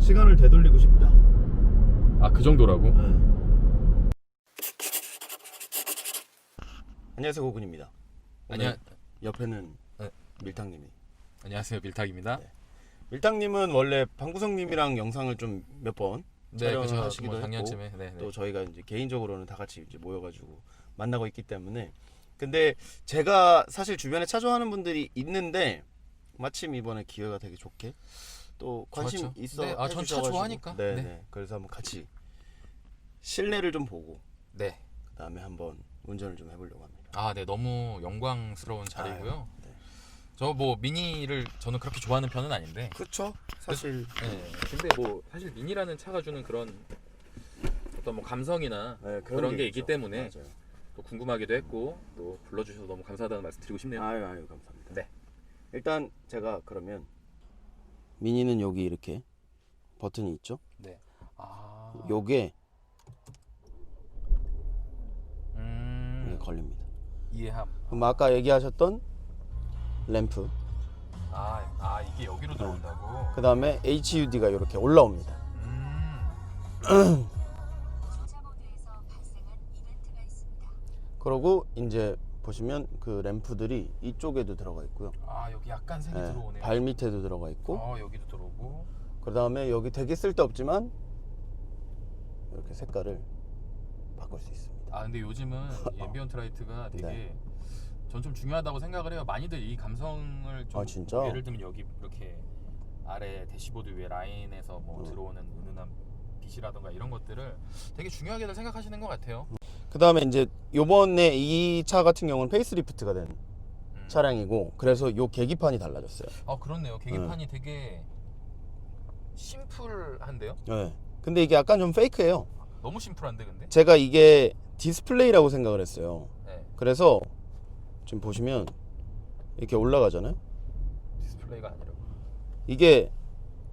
시간을 되돌리고 싶다. 아, 그 정도라고? 네. 안녕하세요, 고군입니다. 옆에는 네. 밀탕님이. 안녕하세요, 밀탁입니다. 네. 밀탕님은 원래 방구석님이랑 영상을 좀 몇 번 네, 그렇죠. 촬영하시기도 뭐 했고, 작년쯤에. 네, 네. 또 저희가 이제 개인적으로는 다 같이 이제 모여가지고 만나고 있기 때문에. 근데 제가 사실 주변에 차주하는 분들이 있는데 마침 이번에 기회가 되게 좋게 또 관심 좋았죠. 있어 네, 전 차 해주셔가지고. 좋아하니까. 네, 네. 네. 그래서 한번 같이 실내를 좀 보고 네. 그다음에 한번 운전을 좀 해보려고 합니다. 아, 네, 너무 영광스러운 자리고요. 아유, 네. 저 뭐 미니를 저는 그렇게 좋아하는 편은 아닌데. 그렇죠. 사실 네. 근데 뭐 사실 미니라는 차가 주는 그런 어떤 뭐 감성이나 네, 그런 게 있기 있죠. 때문에 맞아요. 또 궁금하기도 했고 또 불러주셔서 너무 감사하다는 말씀 드리고 싶네요. 아유 감사합니다. 네. 일단 제가 그러면 미니는 여기 이렇게 버튼이 있죠. 네. 아. 요게 음. 걸립니다. 이해함. 그럼 아까 얘기하셨던 램프, 이게 여기로 들어온다고. 그 다음에 HUD가 이렇게 올라옵니다. 그리고 이제 보시면 그 램프들이 이쪽에도 들어가 있고요. 아, 여기 약간 색이 네, 들어오네요. 발 밑에도 들어가 있고, 여기도 들어오고. 그 다음에 여기 되게 쓸데없지만 이렇게 색깔을 바꿀 수 있습니다. 아, 근데 요즘은 이 앰비언트 라이트가 되게 네. 전 좀 중요하다고 생각을 해요. 많이들 이 감성을 좀 아, 진짜? 예를 들면 여기 이렇게 아래 대시보드 위에 라인에서 뭐 들어오는 은은한 빛이라던가 이런 것들을 되게 중요하게들 생각하시는 것 같아요. 그 다음에 이제 요번에 이 차 같은 경우는 페이스리프트가 된 차량이고, 그래서 요 계기판이 달라졌어요. 아, 그렇네요. 계기판이 되게 심플한데요? 네. 근데 이게 약간 좀 페이크예요. 너무 심플한데 근데? 제가 이게 디스플레이라고 생각을 했어요. 네. 그래서 지금 보시면 이렇게 올라가잖아요. 디스플레이가 아니라고. 이게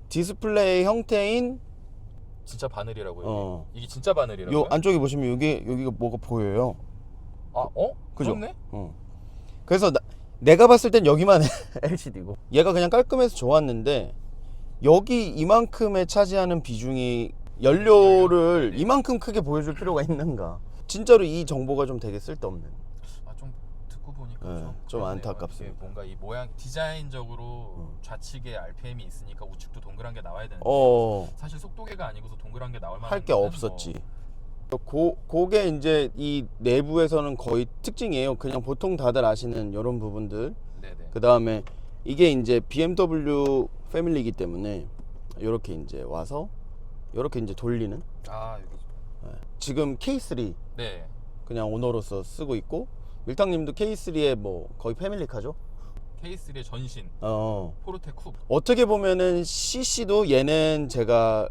디스플레이 형태인 진짜 바늘이라고요? 어. 이게 진짜 바늘이라고요? 요 안쪽에 보시면 여기가 뭐가 보여요. 아, 그죠? 그렇네? 그래서 내가 봤을 땐 여기만 LCD고, 얘가 그냥 깔끔해서 좋았는데 여기 이만큼에 차지하는 비중이 연료를 네. 이만큼 크게 보여줄 필요가 있는가. 진짜로 이 정보가 좀 되게 쓸데없는. 좀 듣고 보니까 네, 좀 그렇네요. 안타깝습니다. 이게 뭔가 이 모양 디자인적으로 좌측에 RPM이 있으니까 우측도 동그란 게 나와야 되는데 사실 속도계가 아니고서 동그란 게 나올 만한 할 게 거는 없었지. 그게 이제 이 내부에서는 거의 특징이에요. 그냥 보통 다들 아시는 이런 부분들. 네네. 그 다음에 이게 이제 BMW 패밀리이기 때문에 이렇게 이제 와서 이렇게 이제 돌리는. 여기. 지금 K3 네. 그냥 오너로서 쓰고 있고, 밀탕님도 K3의 뭐 거의 패밀리카죠. K3의 전신 포르테 쿱. 어떻게 보면은 CC도 얘는 제가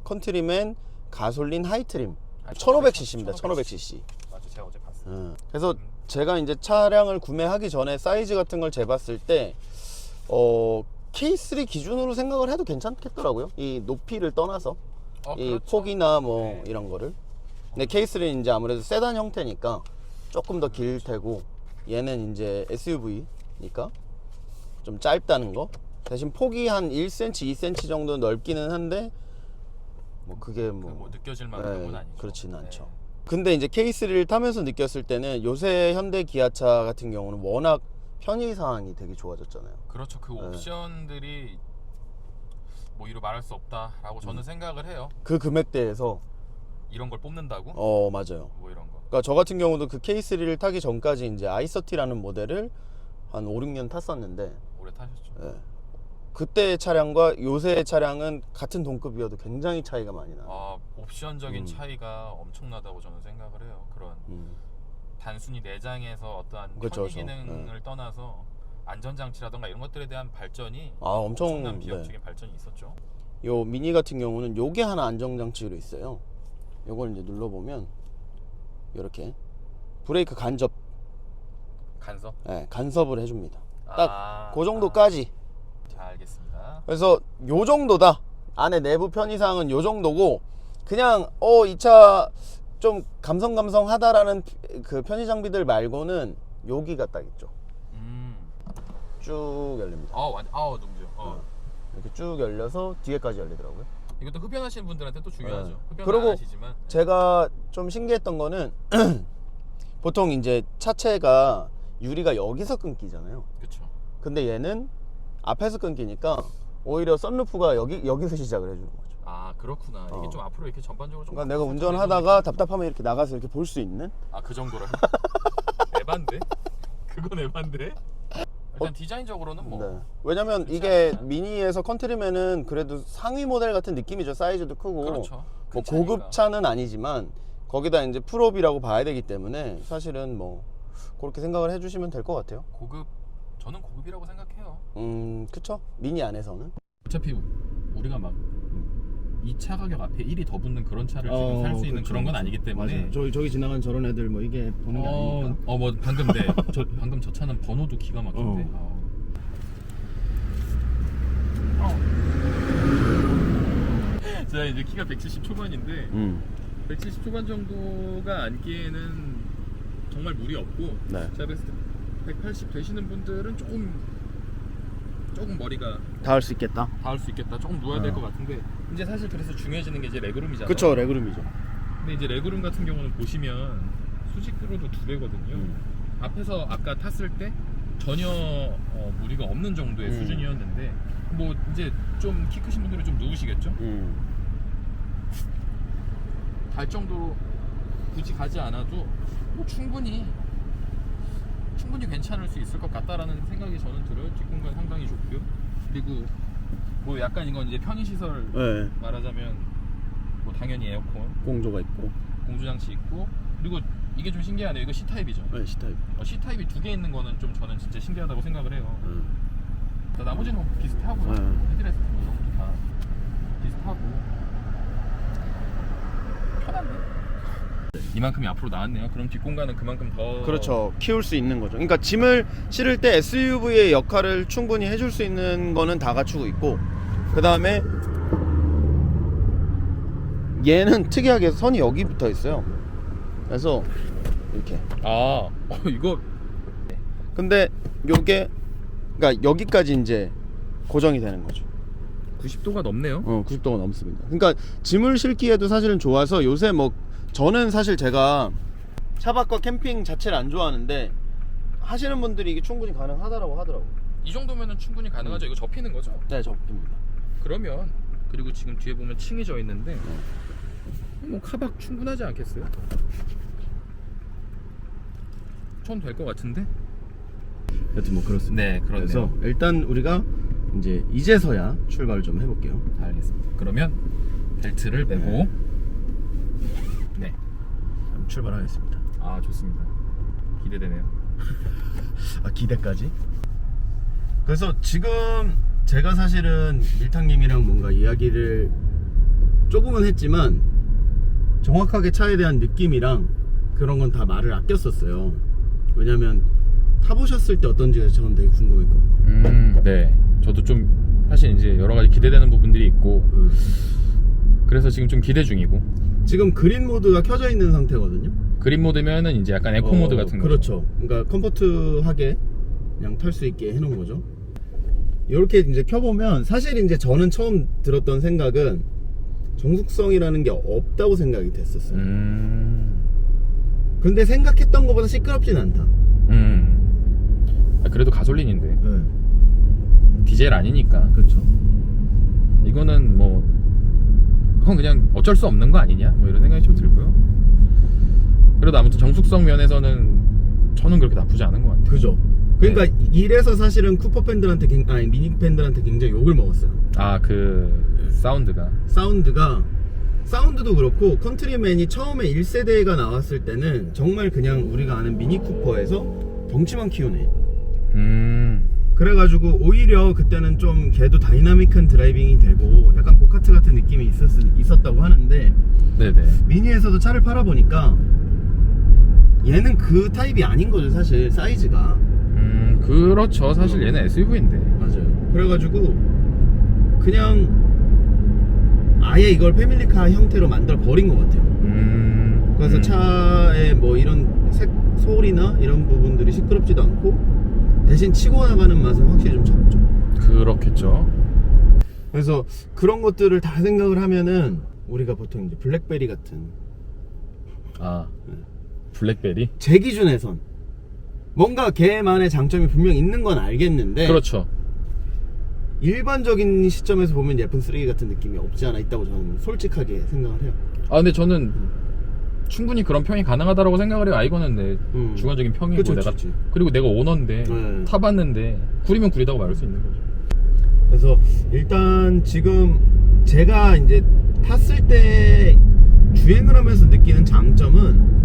컨트리맨 가솔린 하이트림 1500cc입니다. 1500cc. 맞아, 제가 어제 봤어요. 그래서 제가 이제 차량을 구매하기 전에 사이즈 같은 걸 재봤을 때 K3 기준으로 생각을 해도 괜찮겠더라고요. 이 높이를 떠나서 이 그렇죠. 폭이나 뭐 네. 이런 거를. 근데 K3는 이제 아무래도 세단 형태니까 조금 더 길 테고, 얘는 이제 SUV니까 좀 짧다는 거. 대신 폭이 한 1cm, 2cm 정도 넓기는 한데 뭐 그게 뭐 느껴질 만큼은 아니죠. 그렇지는 네. 않죠. 근데 이제 K3를 타면서 느꼈을 때는 요새 현대 기아차 같은 경우는 워낙 편의 사항이 되게 좋아졌잖아요. 그렇죠. 그 옵션들이 뭐 이루 말할 수 없다라고 저는 생각을 해요. 그 금액대에서 이런 걸 뽑는다고? 맞아요. 뭐 이런 거. 그러니까 저 같은 경우도 그 K3를 타기 전까지 이제 i30라는 모델을 한 5, 6년 탔었는데, 오래 타셨죠. 그때 차량과 요새 차량은 같은 동급이어도 굉장히 차이가 많이 나요. 옵션적인 차이가 엄청나다고 저는 생각을 해요. 그런 단순히 내장에서 어떠한 그쵸, 편의 기능을 떠나서 안전장치라던가 이런 것들에 대한 발전이 엄청난 비약적인 발전이 있었죠. 요 미니 같은 경우는 요게 하나 안정장치로 있어요. 요걸 이제 눌러보면 이렇게 브레이크 간섭, 간섭을 해줍니다. 딱 그 정도까지. 알겠습니다. 그래서 요 정도다. 안에 내부 편의사항은 요 정도고, 그냥 이 차 좀 감성하다라는 그 편의 장비들 말고는 여기가 딱 있죠. 쭉 열립니다. 너무 좋아. 이렇게 쭉 열려서 뒤에까지 열리더라고요. 이것도 흡연하시는 분들한테 또 중요하죠. 네. 흡연은 그리고 안 하시지만 제가 좀 신기했던 거는 보통 이제 차체가 유리가 여기서 끊기잖아요. 그쵸. 근데 얘는 앞에서 끊기니까 오히려 썬루프가 여기서 시작을 해주는 거죠. 아 그렇구나. 이게 좀 앞으로 이렇게 전반적으로 좀 그러니까 내가 운전하다가 답답하면 이렇게 나가서 이렇게 볼 수 있는. 그 정도로 에반데? 그건 에반데? 일단 디자인적으로는 뭐 네. 왜냐면 이게 미니에서 컨트리맨은 그래도 상위 모델 같은 느낌이죠. 사이즈도 크고 그렇죠. 뭐 큰 차니까. 고급 차는 아니지만 거기다 이제 풀업이라고 봐야 되기 때문에 사실은 뭐 그렇게 생각을 해주시면 될 것 같아요. 저는 고급이라고 생각해요. 그쵸? 미니 안에서는. 어차피 우리가 막 이 차 가격 앞에 1이 더 붙는 그런 차를 지금 살 수 있는 그렇죠, 그런 건 그렇죠. 아니기 때문에. 맞아요. 저기 지나간 저런 애들 뭐 이게 보는 게 아니니까. 뭐 방금 방금 저 차는 번호도 기가 막힌데. 제가 이제 키가 170 초반인데 170 초반 정도가 앉기에는 정말 무리 없고 네. 제가 봤을 때 180 되시는 분들은 조금 머리가 닿을 수 있겠다. 닿을 수 있겠다. 조금 누워야 될 것 같은데 이제 사실 그래서 중요해지는 게 이제 레그룸이잖아요. 그쵸, 레그룸이죠. 근데 이제 레그룸 같은 경우는 보시면 수직으로도 두 대거든요. 앞에서 아까 탔을 때 전혀 무리가 없는 정도의 수준이었는데 뭐 이제 좀 키 크신 분들은 좀 누우시겠죠? 갈 정도로 굳이 가지 않아도 뭐 충분히 괜찮을 수 있을 것 같다라는 생각이 저는 들어요. 뒷공간 상당히 좋고요. 그리고 뭐 약간 이건 이제 편의시설 네. 말하자면 뭐 당연히 에어컨, 공조가 있고. 공조장치 있고 그리고 이게 좀 신기하네요. 이거 C타입이죠. 네, C타입. C타입이 두 개 있는 거는 좀 저는 진짜 신기하다고 생각을 해요. 나머지는 뭐 비슷하고요. 헤드레스트 뭐 이런 것도 다 비슷하고 편한데? 이만큼이 앞으로 나왔네요. 그럼 뒷공간은 그만큼 더 그렇죠. 키울 수 있는 거죠. 그러니까 짐을 실을 때 SUV의 역할을 충분히 해줄 수 있는 거는 다 갖추고 있고, 그 다음에 얘는 특이하게 선이 여기 붙어 있어요. 그래서 이렇게. 이거 근데 요게 그러니까 여기까지 이제 고정이 되는 거죠. 90도가 넘네요. 90도가 넘습니다. 그러니까 짐을 싣기에도 사실은 좋아서 요새 뭐 저는 사실 제가 차박과 캠핑 자체를 안 좋아하는데 하시는 분들이 이게 충분히 가능하다라고 하더라고요. 이 정도면은 충분히 가능하죠. 이거 접히는 거죠? 네, 접힙니다. 그러면 그리고 지금 뒤에 보면 층이 져 있는데 뭐 카박 충분하지 않겠어요? 전 될 것 같은데? 여튼 뭐 그렇습니다. 네, 그렇네요. 그래서 일단 우리가 이제서야 출발을 좀 해볼게요. 알겠습니다. 그러면 벨트를 매고 네. 출발하겠습니다. 좋습니다. 기대되네요. 기대까지. 그래서 지금 제가 사실은 밀탕님이랑 뭔가 이야기를 조금은 했지만 정확하게 차에 대한 느낌이랑 그런 건 다 말을 아꼈었어요. 왜냐면 타보셨을 때 어떤지가 저는 되게 궁금했거든요. 네. 저도 좀 사실 이제 여러 가지 기대되는 부분들이 있고 그래서 지금 좀 기대 중이고. 지금 그린 모드가 켜져 있는 상태거든요. 그린 모드면은 이제 약간 에코 모드 같은 거. 그렇죠. 그러니까 컴포트하게 그냥 탈 수 있게 해놓은 거죠. 이렇게 이제 켜보면 사실 이제 저는 처음 들었던 생각은 정숙성이라는 게 없다고 생각이 됐었어요. 근데 생각했던 것보다 시끄럽진 않다. 그래도 가솔린인데 네. 디젤 아니니까. 그렇죠. 이거는 뭐 그건 그냥 어쩔 수 없는 거 아니냐 뭐 이런 생각이 좀 들고요. 그래도 아무튼 정숙성 면에서는 저는 그렇게 나쁘지 않은 것 같아요. 그죠. 그러니까 이래서 사실은 쿠퍼 팬들한테 미니 팬들한테 굉장히 욕을 먹었어요. 그 사운드도 그렇고 컨트리맨이 처음에 1세대가 나왔을 때는 정말 그냥 우리가 아는 미니 쿠퍼에서 덩치만 키우네. 그래가지고 오히려 그때는 좀 걔도 다이나믹한 드라이빙이 되고 약간 고카트 같은 느낌이 있었다고 하는데 네네. 미니에서도 차를 팔아보니까 얘는 그 타입이 아닌 거죠. 사실 사이즈가. 그렇죠. 사실 얘는 SUV인데. 맞아요. 그래가지고 그냥 아예 이걸 패밀리카 형태로 만들어 버린 것 같아요. 그래서 차에 뭐 이런 소리나 이런 부분들이 시끄럽지도 않고 대신 치고 나가는 맛은 확실히 좀 적죠. 그렇겠죠. 그래서 그런 것들을 다 생각을 하면은 우리가 보통 이제 블랙베리 같은 블랙베리? 제 기준에선 뭔가 걔만의 장점이 분명 있는 건 알겠는데 그렇죠. 일반적인 시점에서 보면 예쁜 쓰레기 같은 느낌이 없지 않아 있다고 저는 솔직하게 생각을 해요. 근데 저는 충분히 그런 평이 가능하다고 생각을 해요. 이거는 내 주관적인 평이고 그치, 내가 그치. 그리고 내가 오너인데 네. 타봤는데 구리면 구리다고 말할 수 있는 거죠. 그래서 일단 지금 제가 이제 탔을 때 주행을 하면서 느끼는 장점은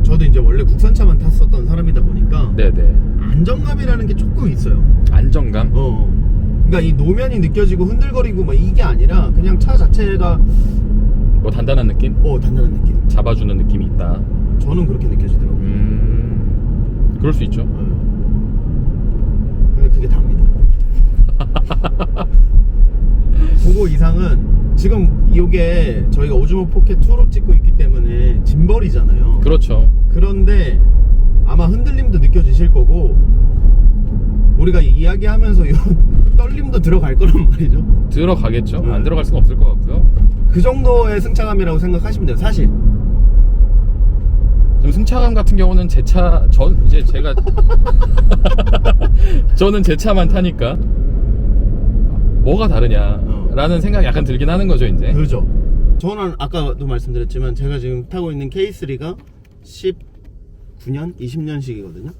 저도 이제 원래 국산차만 탔었던 사람이다 보니까 네네. 안정감이라는 게 조금 있어요. 안정감? 그러니까 이 노면이 느껴지고 흔들거리고 막 이게 아니라 그냥 차 자체가 뭐 단단한 느낌? 단단한 느낌. 잡아주는 느낌이 있다. 저는 그렇게 느껴지더라고요. 그럴 수 있죠. 근데 그게 답니다. 그거 이상은 지금 이게 저희가 오즈모 포켓 2로 찍고 있기 때문에 짐벌이잖아요. 그렇죠. 그런데 아마 흔들림도 느껴지실 거고 우리가 이야기하면서 이런 떨림도 들어갈 거란 말이죠. 들어가겠죠. 안 들어갈 수는 없을 것 같고요. 그 정도의 승차감이라고 생각하시면 돼요. 사실 좀 승차감 같은 경우는 저는 제 차만 타니까 뭐가 다르냐라는 생각이 약간 들긴 하는 거죠 이제. 그렇죠. 저는 아까도 말씀드렸지만 제가 지금 타고 있는 K3가 19년, 20년식이거든요.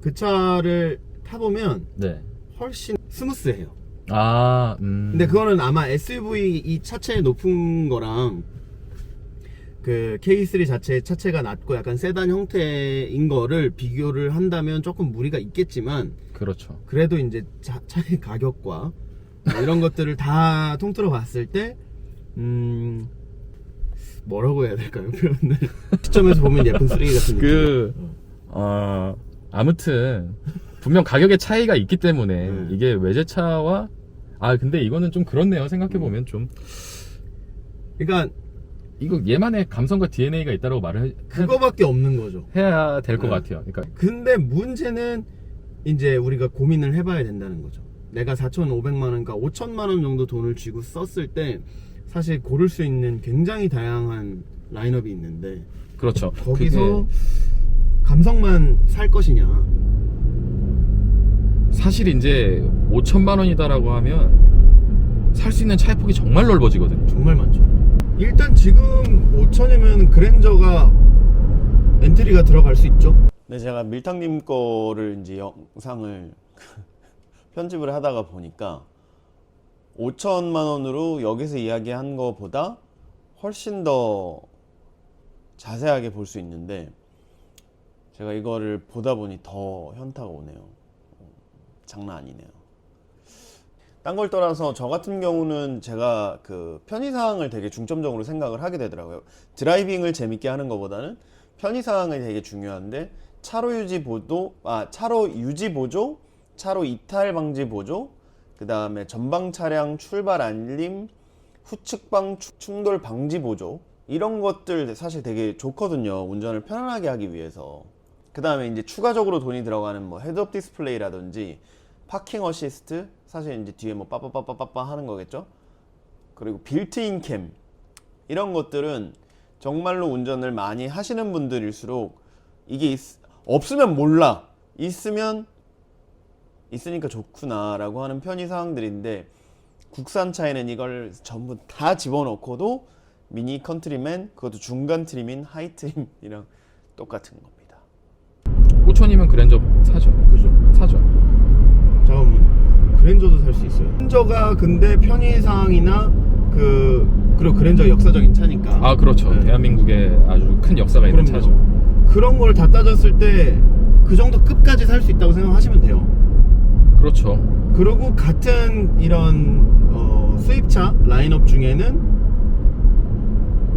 그 차를 타보면 네. 훨씬 스무스해요. 근데 그거는 아마 SUV 이 차체의 높은 거랑 그 K3 자체의 차체가 낮고 약간 세단 형태인 거를 비교를 한다면 조금 무리가 있겠지만 그렇죠. 그래도 이제 차의 가격과 이런 것들을 다 통틀어 봤을 때 뭐라고 해야 될까요? 표현을 시점에서 보면 예쁜 쓰레기 같은 느낌. 아무튼 분명 가격의 차이가 있기 때문에 이게 외제차와 근데 이거는 좀 그렇네요. 생각해보면 좀 그러니까 이거 얘만의 감성과 DNA가 있다고 말을 그거밖에 없는 거죠. 해야 될 것 같아요. 그러니까 근데 문제는 이제 우리가 고민을 해봐야 된다는 거죠. 내가 4,500만 원과 5천만 원 정도 돈을 쥐고 썼을 때 사실 고를 수 있는 굉장히 다양한 라인업이 있는데 그렇죠. 거기서 감성만 살 것이냐. 사실 이제 5천만 원이다라고 하면 살 수 있는 차의 폭이 정말 넓어지거든요. 정말 많죠. 일단 지금 5천이면 그랜저가 엔트리가 들어갈 수 있죠. 네, 제가 밀탕님 거를 이제 영상을 편집을 하다가 보니까 5천만 원으로 여기서 이야기한 거보다 훨씬 더 자세하게 볼 수 있는데 제가 이거를 보다 보니 더 현타가 오네요. 장난 아니네요. 딴 걸 떠나서 저 같은 경우는 제가 그 편의사항을 되게 중점적으로 생각을 하게 되더라고요. 드라이빙을 재밌게 하는 것보다는 편의사항이 되게 중요한데 차로 유지 보조, 차로 이탈 방지 보조, 그 다음에 전방 차량 출발 알림, 후측방 충돌 방지 보조, 이런 것들 사실 되게 좋거든요. 운전을 편안하게 하기 위해서. 그 다음에 이제 추가적으로 돈이 들어가는 뭐 헤드업 디스플레이라든지 파킹 어시스트, 사실 이제 뒤에 뭐 빠빠빠빠빠 하는 거겠죠. 그리고 빌트인 캠, 이런 것들은 정말로 운전을 많이 하시는 분들일수록 이게 없으면 몰라, 있으니까 좋구나 라고 하는 편의사항들인데 국산차에는 이걸 전부 다 집어넣고도 미니 컨트리맨, 그것도 중간 트림인 하이 트림이랑 똑같은 겁니다. 5천이면 그랜저 사죠. 그죠? 사죠. 잠깐만, 그랜저도 살 수 있어요. 그랜저가 근데 편의사항이나 그리고 그랜저 역사적인 차니까. 그렇죠. 네. 대한민국에 아주 큰 역사가 있는 그럼요. 차죠. 그런 걸 다 따졌을 때 그 정도 급까지 살 수 있다고 생각하시면 돼요. 그렇죠. 그리고 같은 이런 수입차 라인업 중에는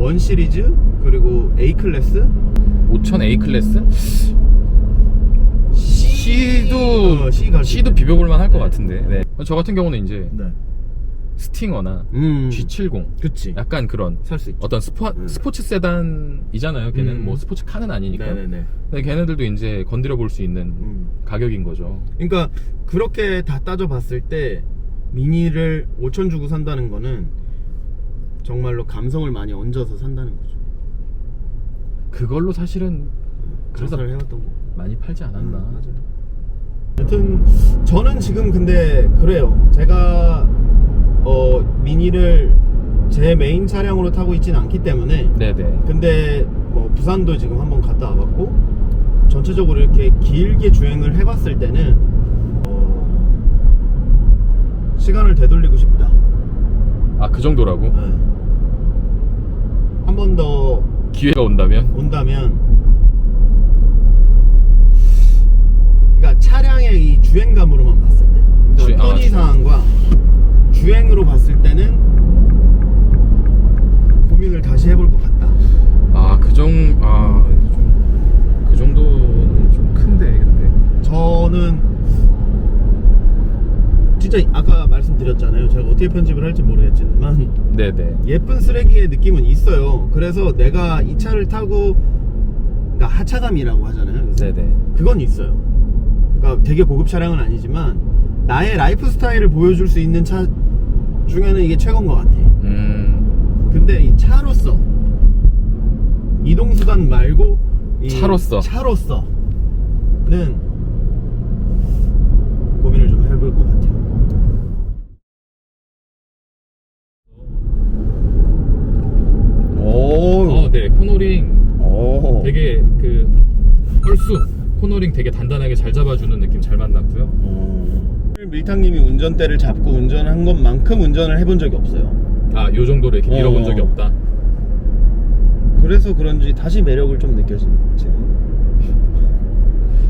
1 시리즈 그리고 A 클래스, 5천 A 클래스? C도 C도 비벼볼만 할 것 같은데. 네. 저 같은 경우는 이제 네. 스팅어나 G70, 그치. 약간 그런 살 수 있죠. 어떤 스포츠 세단이잖아요. 걔는 뭐 스포츠 카는 아니니까. 네네네. 근데 걔네들도 이제 건드려 볼 수 있는 가격인 거죠. 그러니까 그렇게 다 따져봤을 때 미니를 5천 주고 산다는 거는 정말로 감성을 많이 얹어서 산다는 거죠. 그걸로 사실은 그래서 장사를 해왔던 거. 많이 팔지 않았나. 맞아요. 여튼 저는 지금 근데 그래요. 제가 미니를 제 메인 차량으로 타고 있진 않기 때문에. 네네. 근데 뭐 부산도 지금 한번 갔다 와봤고 전체적으로 이렇게 길게 주행을 해봤을 때는 시간을 되돌리고 싶다. 아, 그 정도라고? 한 번 더 기회가 온다면? 그러니까 차량의 이 주행감으로만 봤을 때, 그러니까 편의 사항과 주행으로 봤을 때는 고민을 다시 해볼 것 같다. 그 정도는 좀 큰데, 근데. 저는 진짜 아까 말씀드렸잖아요. 제가 어떻게 편집을 할지 모르겠지만 네네. 예쁜 쓰레기의 느낌은 있어요. 그래서 내가 이 차를 타고, 그러니까 하차감이라고 하잖아요. 그래서 네네. 그건 있어요. 그러니까 되게 고급 차량은 아니지만 나의 라이프 스타일을 보여줄 수 있는 차 중에는 이게 최고인 것 같아. 근데 이 차로서 이동수단 말고 이 차로서는 고민을 좀 해볼 것 같아요. 네, 코너링 되게 펄수 코너링 되게 단단하게 잘 잡아주는 느낌 잘 만났고요. 밀탕님이 운전대를 잡고 운전한 것만큼 운전을 해본 적이 없어요. 요 정도로 이렇게 밀어본 적이 없다. 그래서 그런지 다시 매력을 좀 느껴지는